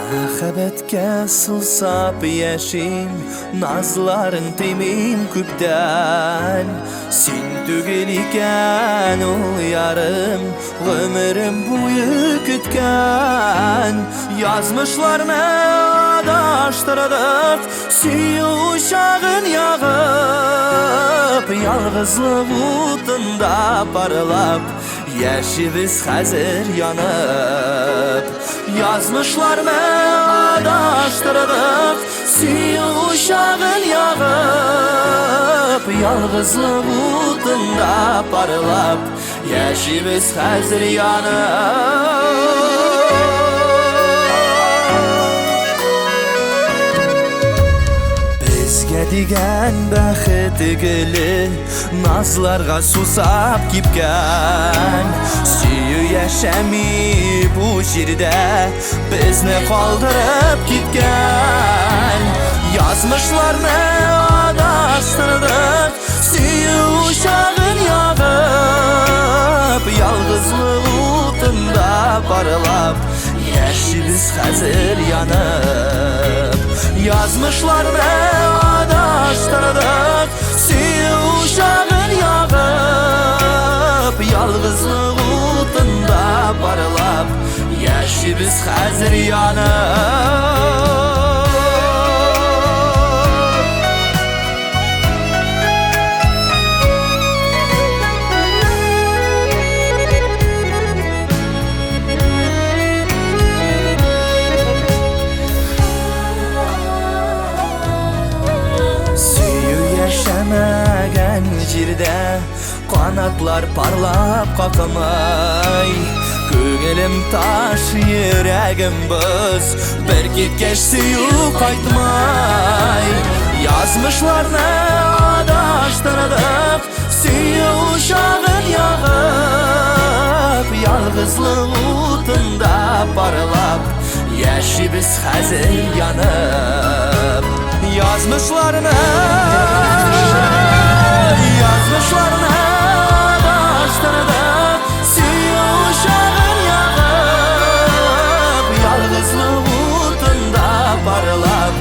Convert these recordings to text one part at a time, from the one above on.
Mahəbbətə sılsap yaşayım, nazların temin küpdən. Sen tügel iken ol yarım, ömrüm boyu kütken. Yazmışlarına adaştırdık, suyu uşağın yağıp, yalğızlık utunda parılap, yaşımız hazır yanıp. Yazmışlarına adaştırdık, suyu uşağın yağıp, yalğızlık utunda parılap, yaşımız hazır yanıp. Bizge digen bəxti gülü, nazlarga susap gipken. Suyu yaşami bu jirde, bizni kaldırıp gitken. Yazmışlarını adaştırdık, suyu uşağın yağıp, yalğızlık utunda parılap, yaşımız hazır yanıp. Yazmışlarını adaştırdık, suyu uşağın yağıp, yalğızlık utunda parılap, yaşımız hazır yanıp. Yaşamagan jirde kanatlar parlap kalkamay. Köngülüm taş, yüreğim buz, bir gitgeç suyu kaytmay. Yazmışlarına adaştırdık, suyu uşağın yağıp, yalğızlık utunda parılap, yaşımız hazır yanıp. Yazmışlarına adaştırdık, suyu uşağın yağıp, yalğızlık utunda parılap,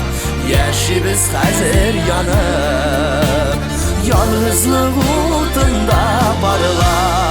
yaşımız hazır yanıp, yalğızlık utunda parılap.